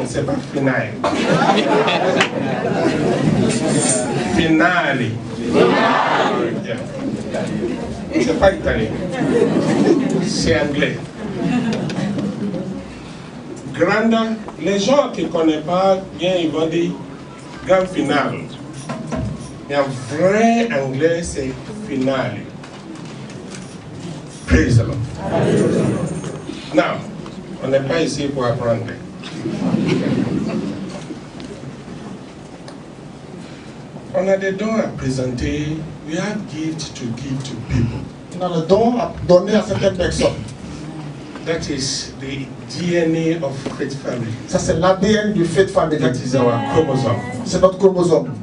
c'est pas finale. Finale. Yeah. C'est pas italien. C'est anglais. Grande, les gens qui ne connaissent pas bien, ils vont dire grand finale. Mais en vrai anglais, c'est finale. Praise the Lord. Now, on n'est pas ici pour apprendre. On a des dons à présenter. We have gifts to give to people. On a le don à donner à certaines personnes. That is the DNA of Faith Family. Ça, c'est l'ADN du Faith Family. That is our chromosome. C'est notre chromosome.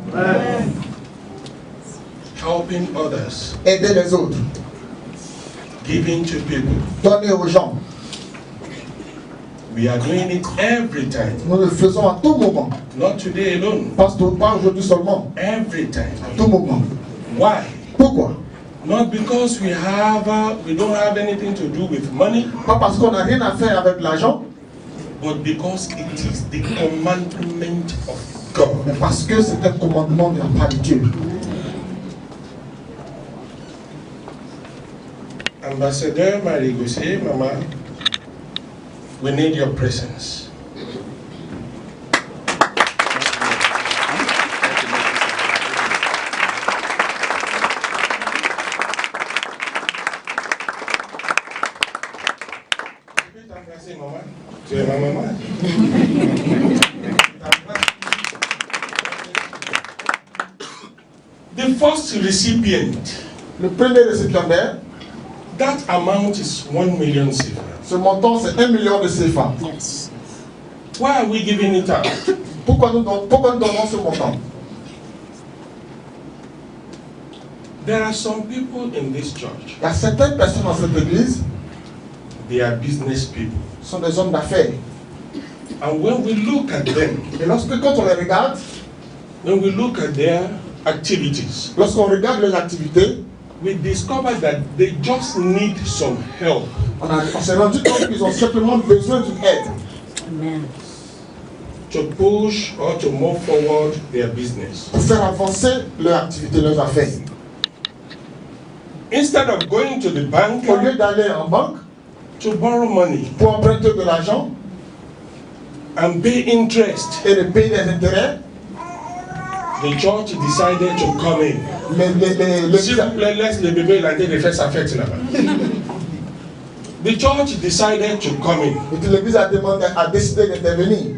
Helping others. Aider les autres. Giving to people. Donner aux gens. We are doing it every time. Nous le faisons à tout moment. Not today alone. Pas aujourd'hui seulement. Every time. À tout moment. Why? Pourquoi? Not because we don't have anything to do with money. Pas parce qu'on n'a rien à faire avec l'argent. But because it is the commandment of God. Mais parce que c'est un commandement de la part de Dieu. Ambassadeur Marie-Gossé, Maman, we need your presence. Tu es ma maman. The first recipient. Le premier récipiendaire. That amount is 1 million CFA. Ce montant, c'est 1 million de CFA. Yes. Why are we giving it out? Pourquoi nous donnons ce montant? There are some people in this church. Il y a certaines personnes dans cette église. They are business people. Ce sont des hommes d'affaires. And when we look at them, et quand on les regarde, when we look at their activities, lorsqu'on regarde leurs activités, we discover that they just need some help. On s'est rendu compte qu'ils ont simplement besoin d'une aide. Amen. To push or to move forward their business. Pour faire avancer leur activité, leurs affaires. Instead of going to the bank, au lieu d'aller en banque, to borrow money, pour emprunter de l'argent, and pay interest, et de payer des intérêts, the church decided to come in. S'il vous plaît, laisse le bébé là de faire sa fête là-bas. The church decided to come in. Et l'église a décidé d'intervenir.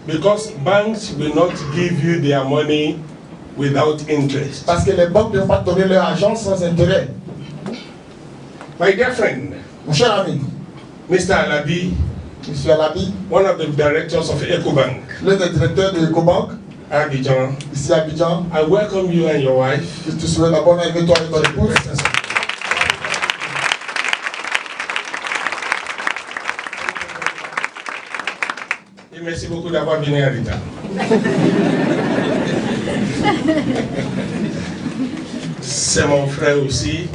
Because banks will not give you their money without interest. Parce que les banques ne vont pas donner leur argent sans intérêt. My dear friend, mon cher ami, Mr. Alabi, Monsieur Alabi, one of the directors of EcoBank, l'un des directeurs de EcoBank, Abidjan, ici à Abidjan, I welcome you and your wife. Je te souhaite la bonne année, toi et ton épouse. Et merci beaucoup d'avoir venu à l'État. C'est mon frère aussi,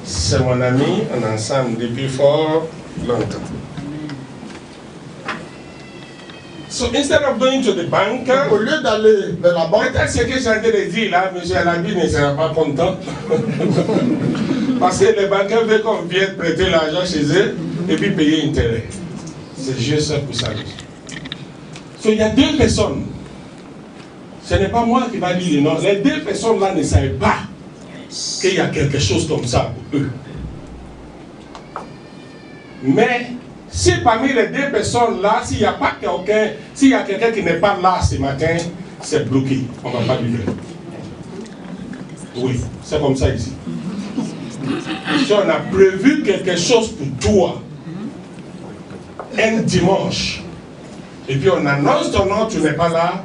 c'est mon ami, on est ensemble depuis fort longtemps. So instead of going to the bank, au lieu d'aller vers la banque, peut-être ce que j'ai en train de dire là, M. Alabi ne sera pas content. Parce que les banquiers veulent qu'on vienne prêter l'argent chez eux et puis payer intérêt. C'est juste ça pour ça. So, il y a deux personnes. Ce n'est pas moi qui va dire le nom. Les deux personnes là ne savaient pas qu'il y a quelque chose comme ça pour eux. Mais si parmi les deux personnes là, s'il n'y a pas quelqu'un, s'il y a quelqu'un qui n'est pas là ce matin, c'est bloqué. On ne va pas vivre. Oui, c'est comme ça ici. Si on a prévu quelque chose pour toi, un dimanche, et puis on annonce ton nom, tu n'es pas là,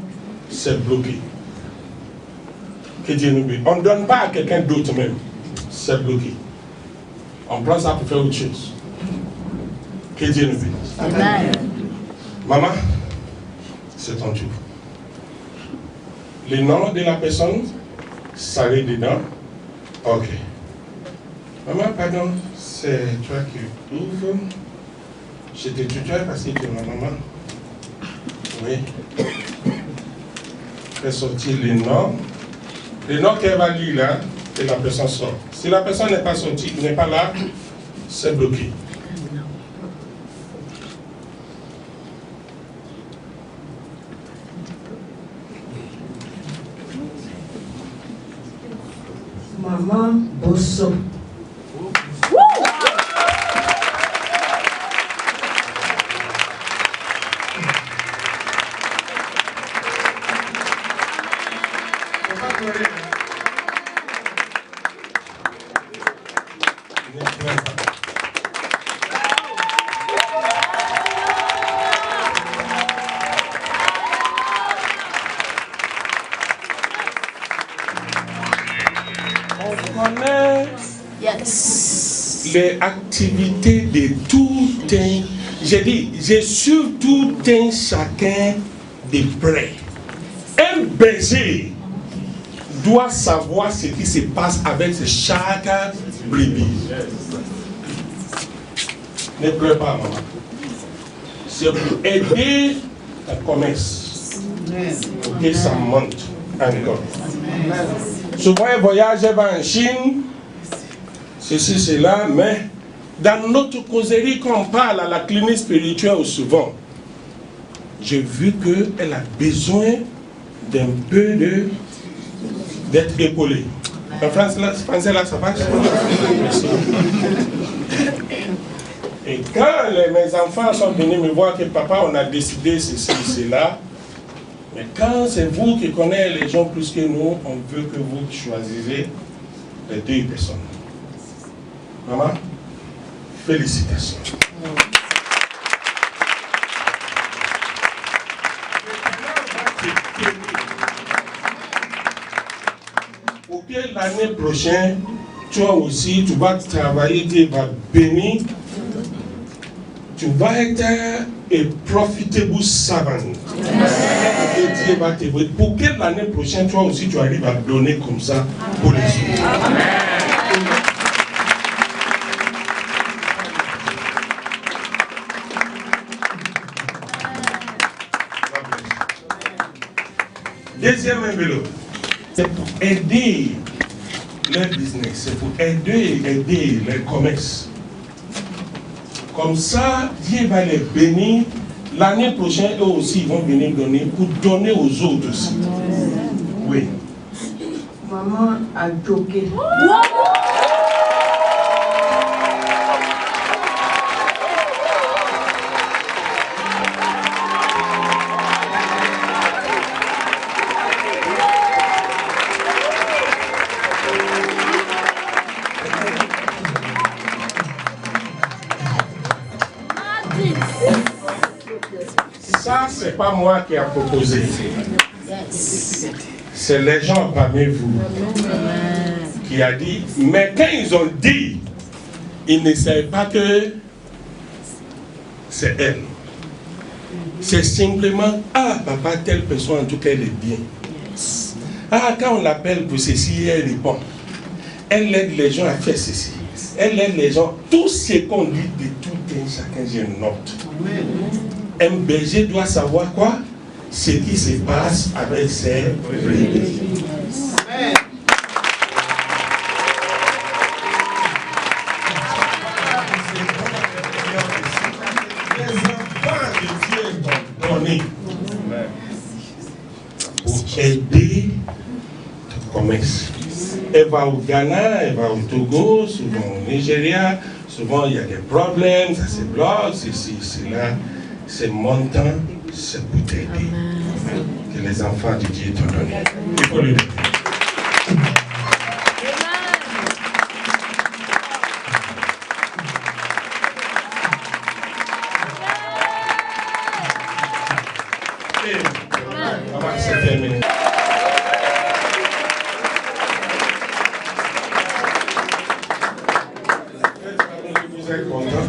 c'est bloqué. Que Dieu nous bénisse. On ne donne pas à quelqu'un d'autre même, c'est bloqué. On prend ça pour faire autre chose. Que Dieu nous bénisse. Amen. Maman, c'est ton tour. Le nom de la personne, ça est dedans. Ok. Maman, pardon, c'est toi qui ouvres. Je te tutoie parce que tu es ma maman. Oui. Fait sortir les noms. Les noms qu'elle va lire là, et la personne sort. Si la personne n'est pas sortie, n'est pas là, c'est bloqué. Maman Bosso. Les activités de tout un, j'ai dit, j'ai surtout un chacun de près. Un berger doit savoir ce qui se passe avec chaque brebis. Ne pleure pas, maman. C'est pour aider ta commerce. Pour que ça monte encore. Souvent, un voyage, elle va en Chine. Ceci, cela, mais dans notre causerie, quand on parle à la clinique spirituelle souvent, j'ai vu qu'elle a besoin d'un peu d'être épaulée. En français, là, ça passe. Et quand mes enfants sont venus me voir que papa, on a décidé ceci, cela, mais quand c'est vous qui connaissez les gens plus que nous, on veut que vous choisissez les deux personnes. Maman, félicitations. Pour que l'année prochaine, toi aussi, tu vas travailler, tu vas bénir, tu vas être un profitable servant. Et Dieu va te bénir. Pour que l'année prochaine, toi aussi, tu arrives à donner comme ça pour les autres. Deuxième enveloppe, c'est pour aider leur business, c'est pour aider les commerces. Comme ça, Dieu va les bénir. L'année prochaine, eux aussi, ils vont venir donner pour donner aux autres aussi. Oui. Maman a choqué. Ça, c'est pas moi qui a proposé. C'est les gens parmi vous qui a dit, mais quand ils ont dit, ils ne savaient pas que c'est elle. C'est simplement, ah papa, telle personne en tout cas elle est bien. Ah, quand on l'appelle pour ceci, elle répond. Elle aide les gens à faire ceci. Elle aide les gens. Tout ce qu'on dit de tout un chacun, j'ai une note. Un berger doit savoir quoi? Ce qui se passe avec ses brebis. Les enfants de Dieu sont donnés pour aider ton commerce. Elle va au Ghana, elle va au Togo, souvent au Nigeria, souvent il y a des problèmes, ça se bloque, ceci, cela. C'est montant, c'est pour t'aider. Que les enfants de Dieu t'ont donné. Il faut le dire. Maman, c'est terminé. Vous êtes content?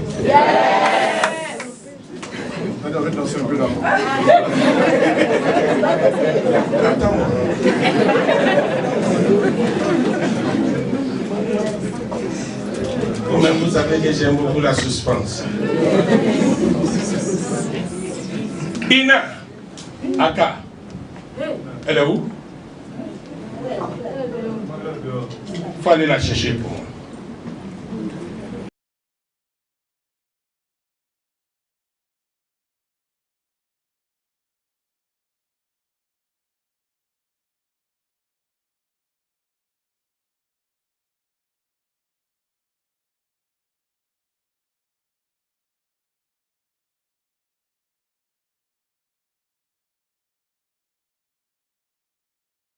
C'est un peu d'abord. Attends-moi. Vous-même, vous savez que j'aime beaucoup la suspense. Ina, Aka. Elle est où? Faut aller la chercher pour moi.